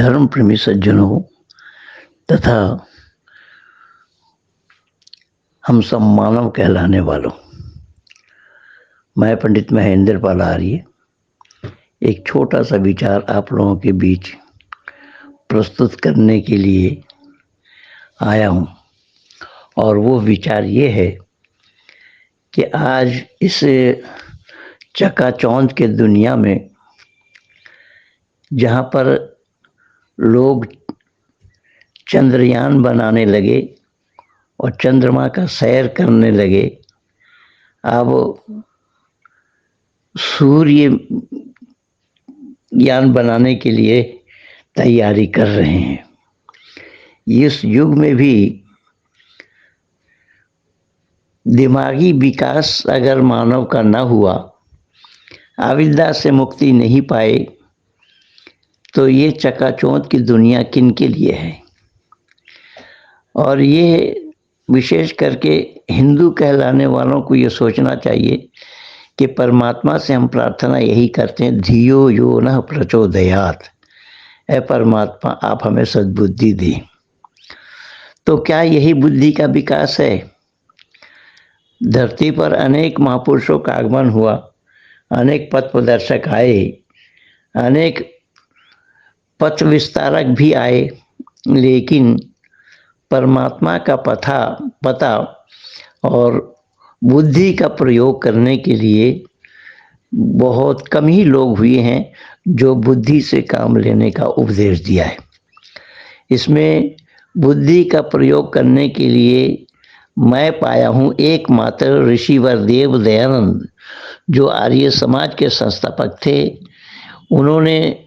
धर्म प्रेमी सज्जनों तथा हम सब मानव कहलाने वालों, मैं पंडित महेंद्र पाल आर्य एक छोटा सा विचार आप लोगों के बीच प्रस्तुत करने के लिए आया हूँ। और वो विचार ये है कि आज इस चकाचौंध के दुनिया में जहाँ पर लोग चंद्रयान बनाने लगे और चंद्रमा का सैर करने लगे, अब सूर्य यान बनाने के लिए तैयारी कर रहे हैं। इस युग में भी दिमागी विकास अगर मानव का न हुआ, आविदा से मुक्ति नहीं पाए, तो ये चकाचौंध की दुनिया किन के लिए है। और ये विशेष करके हिंदू कहलाने वालों को ये सोचना चाहिए कि परमात्मा से हम प्रार्थना यही करते हैं, धियो यो न प्रचोदयात, ऐ परमात्मा आप हमें सद्बुद्धि दें। तो क्या यही बुद्धि का विकास है? धरती पर अनेक महापुरुषों का आगमन हुआ, अनेक पथ प्रदर्शक आए, अनेक पथ विस्तारक भी आए, लेकिन परमात्मा का पता और बुद्धि का प्रयोग करने के लिए बहुत कम ही लोग हुए हैं जो बुद्धि से काम लेने का उपदेश दिया है। इसमें बुद्धि का प्रयोग करने के लिए मैं पाया हूँ एकमात्र ऋषिवर देव दयानंद, जो आर्य समाज के संस्थापक थे। उन्होंने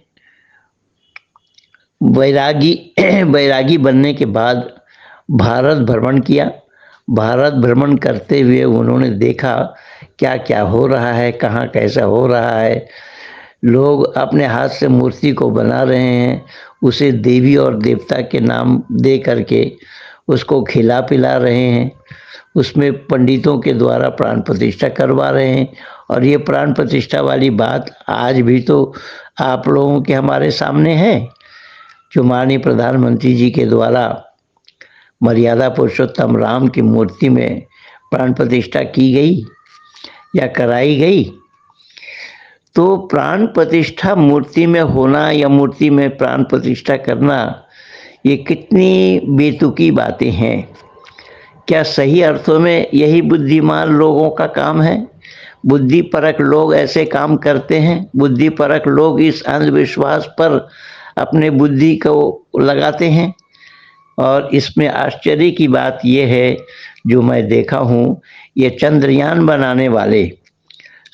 वैरागी बनने के बाद भारत भ्रमण किया। भारत भ्रमण करते हुए उन्होंने देखा क्या क्या हो रहा है, कहाँ कैसा हो रहा है। लोग अपने हाथ से मूर्ति को बना रहे हैं, उसे देवी और देवता के नाम दे करके उसको खिला पिला रहे हैं, उसमें पंडितों के द्वारा प्राण प्रतिष्ठा करवा रहे हैं। और ये प्राण प्रतिष्ठा वाली बात आज भी तो आप लोगों के हमारे सामने है, जो माननीय प्रधानमंत्री जी के द्वारा मर्यादा पुरुषोत्तम राम की मूर्ति में प्राण प्रतिष्ठा की गई या कराई गई। तो प्राण प्रतिष्ठा मूर्ति में होना या मूर्ति में प्राण प्रतिष्ठा करना, ये कितनी बेतुकी बातें हैं। क्या सही अर्थों में यही बुद्धिमान लोगों का काम है? बुद्धिपरक लोग ऐसे काम करते हैं? बुद्धिपरक लोग इस अंधविश्वास पर अपने बुद्धि को लगाते हैं। और इसमें आश्चर्य की बात यह है, जो मैं देखा हूँ, ये चंद्रयान बनाने वाले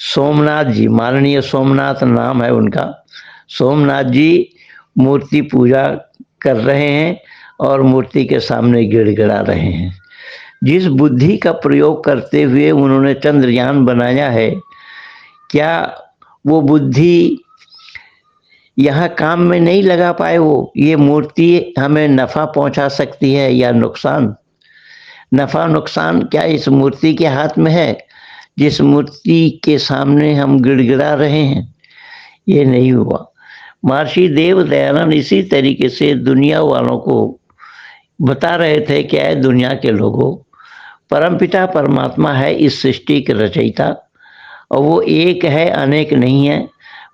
सोमनाथ जी, माननीय सोमनाथ नाम है उनका, सोमनाथ जी मूर्ति पूजा कर रहे हैं और मूर्ति के सामने गिड़गिड़ा रहे हैं। जिस बुद्धि का प्रयोग करते हुए उन्होंने चंद्रयान बनाया है, क्या वो बुद्धि यहाँ काम में नहीं लगा पाए? वो ये मूर्ति हमें नफ़ा पहुँचा सकती है या नुकसान? नफ़ा नुकसान क्या इस मूर्ति के हाथ में है, जिस मूर्ति के सामने हम गिड़गिड़ा रहे हैं? ये नहीं हुआ। महर्षि देव दयानंद इसी तरीके से दुनिया वालों को बता रहे थे, क्या है दुनिया के लोगों, परमपिता परमात्मा है इस सृष्टि के रचयिता, और वो एक है, अनेक नहीं है।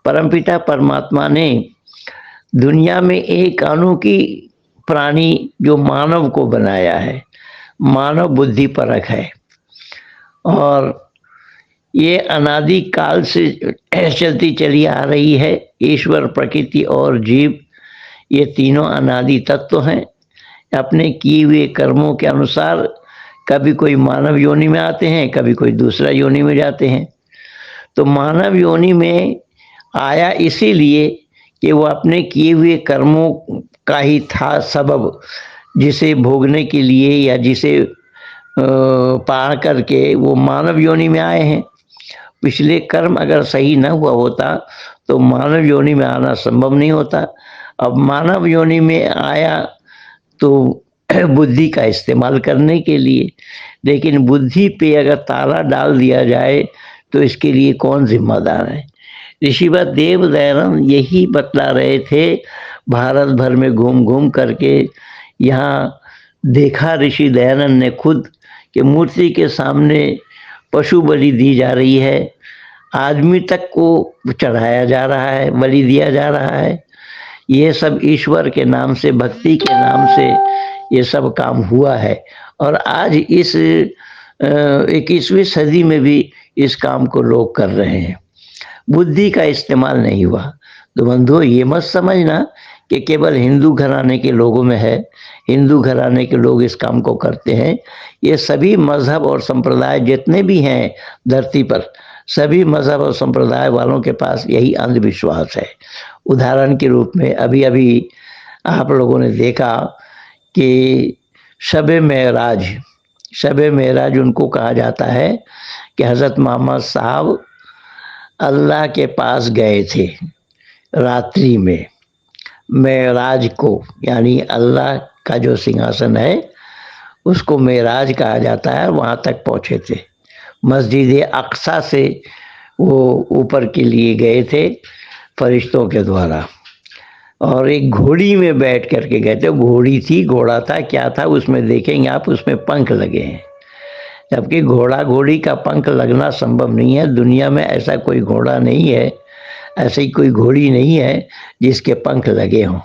परमपिता परमात्मा ने दुनिया में एक अनोखी प्राणी जो मानव को बनाया है। मानव बुद्धि परक है और ये अनादि काल से चलती चली आ रही है। ईश्वर, प्रकृति और जीव, ये तीनों अनादि तत्व हैं। अपने किए हुए कर्मों के अनुसार कभी कोई मानव योनि में आते हैं, कभी कोई दूसरा योनि में जाते हैं। तो मानव योनि में आया इसीलिए कि वो अपने किए हुए कर्मों का ही था सबब, जिसे भोगने के लिए या जिसे पा करके वो मानव योनि में आए हैं। पिछले कर्म अगर सही न हुआ होता तो मानव योनि में आना संभव नहीं होता। अब मानव योनि में आया तो बुद्धि का इस्तेमाल करने के लिए, लेकिन बुद्धि पे अगर ताला डाल दिया जाए तो इसके लिए कौन जिम्मेदार है? ऋषिवर देव दयानंद यही बतला रहे थे, भारत भर में घूम घूम करके यहाँ देखा ऋषि दयानंद ने खुद कि मूर्ति के सामने पशु बलि दी जा रही है, आदमी तक को चढ़ाया जा रहा है, बलि दिया जा रहा है। ये सब ईश्वर के नाम से, भक्ति के नाम से ये सब काम हुआ है। और आज इस 21वीं सदी में भी इस काम को लोग कर रहे हैं, बुद्धि का इस्तेमाल नहीं हुआ। तो बंधुओं, ये मत समझना कि केवल हिंदू घराने के लोगों में है, हिंदू घराने के लोग इस काम को करते हैं। ये सभी मजहब और संप्रदाय जितने भी हैं धरती पर, सभी मजहब और संप्रदाय वालों के पास यही अंधविश्वास है। उदाहरण के रूप में अभी अभी आप लोगों ने देखा कि शब मेराज उनको कहा जाता है कि हज़रत मोहम्मद साहब अल्लाह के पास गए थे रात्रि में, मेराज को, यानी अल्लाह का जो सिंहासन है उसको मेराज कहा जाता है, वहाँ तक पहुँचे थे। मस्जिद अक्सा से वो ऊपर के लिए गए थे फरिश्तों के द्वारा, और एक घोड़ी में बैठ करके गए थे। घोड़ी थी, घोड़ा था, क्या था उसमें देखेंगे आप, उसमें पंख लगे हैं, जबकि घोड़ी का पंख लगना संभव नहीं है। दुनिया में ऐसा कोई घोड़ा नहीं है, ऐसी कोई घोड़ी नहीं है जिसके पंख लगे हों।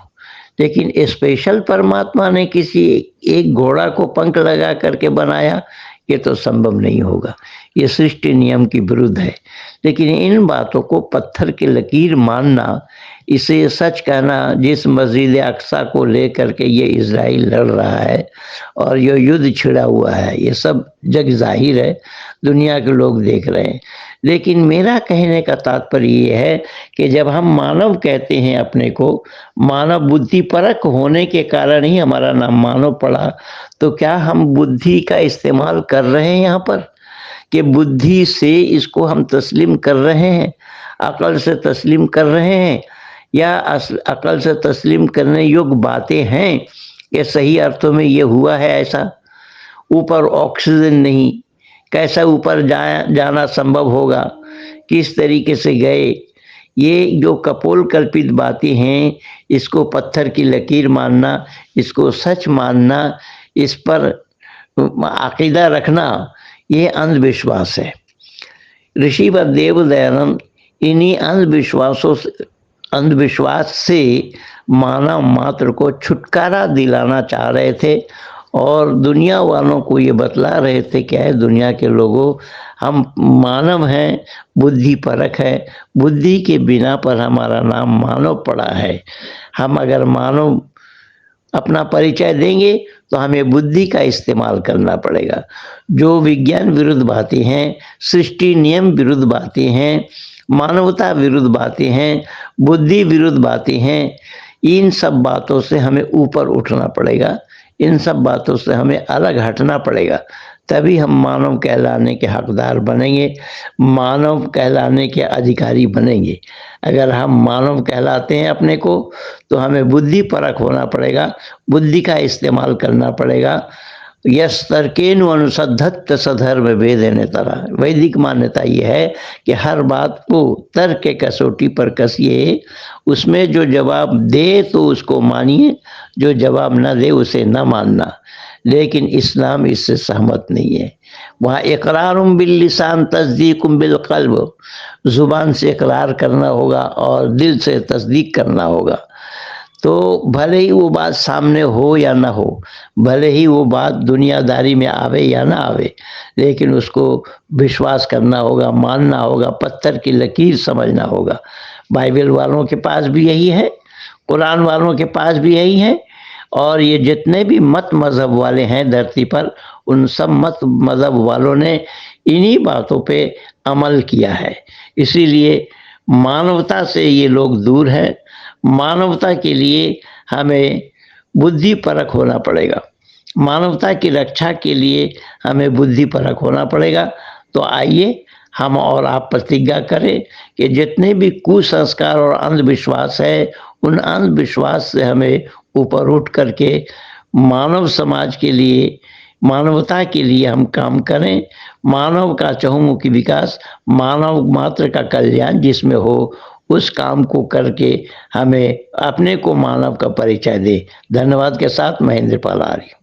लेकिन स्पेशल परमात्मा ने किसी एक घोड़ा को पंख लगा करके बनाया, ये तो संभव नहीं होगा, ये सृष्टि नियम की विरुद्ध है। लेकिन इन बातों को पत्थर की लकीर मानना, इसे सच कहना, जिस मस्जिद अक्सा को लेकर के ये इजराइल लड़ रहा है और ये युद्ध छिड़ा हुआ है, ये सब जग जाहिर है, दुनिया के लोग देख रहे हैं। लेकिन मेरा कहने का तात्पर्य ये है कि जब हम मानव कहते हैं अपने को, मानव बुद्धि परक होने के कारण ही हमारा नाम मानव पड़ा, तो क्या हम बुद्धि का इस्तेमाल कर रहे हैं यहाँ पर, कि बुद्धि से इसको हम तस्लीम कर रहे हैं, अकल से तस्लीम कर रहे हैं, या अकल से तस्लीम करने योग्य बातें हैं कि सही अर्थों में ये हुआ है ऐसा। ऊपर ऑक्सीजन नहीं, कैसा ऊपर जाना संभव होगा, किस तरीके से गए, ये जो कपोल कल्पित बातें हैं, इसको पत्थर की लकीर मानना, इसको सच मानना, इस पर अकीदा रखना, ये अंधविश्वास है। ऋषि देव दयानंद इन्हीं अंधविश्वास से मानव मात्र को छुटकारा दिलाना चाह रहे थे, और दुनिया वालों को ये बतला रहे थे क्या है, दुनिया के लोगों, हम मानव हैं, बुद्धि परक है, बुद्धि के बिना पर हमारा नाम मानव पड़ा है। हम अगर मानव अपना परिचय देंगे तो हमें बुद्धि का इस्तेमाल करना पड़ेगा। जो विज्ञान विरुद्ध बातें हैं, सृष्टि नियम विरुद्ध बातें हैं, मानवता विरुद्ध बातें हैं, बुद्धि विरुद्ध बातें हैं, इन सब बातों से हमें ऊपर उठना पड़ेगा, इन सब बातों से हमें अलग हटना पड़ेगा, तभी हम मानव कहलाने के हकदार बनेंगे, मानव कहलाने के अधिकारी बनेंगे। अगर हम मानव कहलाते हैं अपने को, तो हमें बुद्धि परक होना पड़ेगा, बुद्धि का इस्तेमाल करना पड़ेगा। यस तर्केन अनुसद्धत सधर्म वेद नेतरा, वैदिक मान्यता ये है कि हर बात को तर्क के कसौटी पर कसिए, उसमें जो जवाब दे तो उसको मानिए, जो जवाब न दे उसे न मानना। लेकिन इस्लाम इससे सहमत नहीं है। वहाँ इकरारुम बिल लिसान तस्दीकुम बिल कल्ब, जुबान से इकरार करना होगा और दिल से तस्दीक करना होगा। तो भले ही वो बात सामने हो या ना हो, भले ही वो बात दुनियादारी में आवे या ना आवे, लेकिन उसको विश्वास करना होगा, मानना होगा, पत्थर की लकीर समझना होगा। बाइबल वालों के पास भी यही है, कुरान वालों के पास भी यही है, और ये जितने भी मत मज़हब वाले हैं धरती पर, उन सब मत मज़हब वालों ने इन्हीं बातों पे अमल किया है। इसीलिए मानवता से ये लोग दूर हैं। मानवता के लिए हमें बुद्धि परक होना पड़ेगा, मानवता की रक्षा के लिए हमें बुद्धि परक होना पड़ेगा। तो आइए हम और आप प्रतिज्ञा करें कि जितने भी कुसंस्कार और अंधविश्वास है, उन अंधविश्वास से हमें ऊपर उठ करके मानव समाज के लिए, मानवता के लिए हम काम करें। मानव का चहुमुखी विकास, मानव मात्र का कल्याण जिसमें हो, उस काम को करके हमें अपने को मानव का परिचय दे। धन्यवाद के साथ महेंद्र पाल आर्य।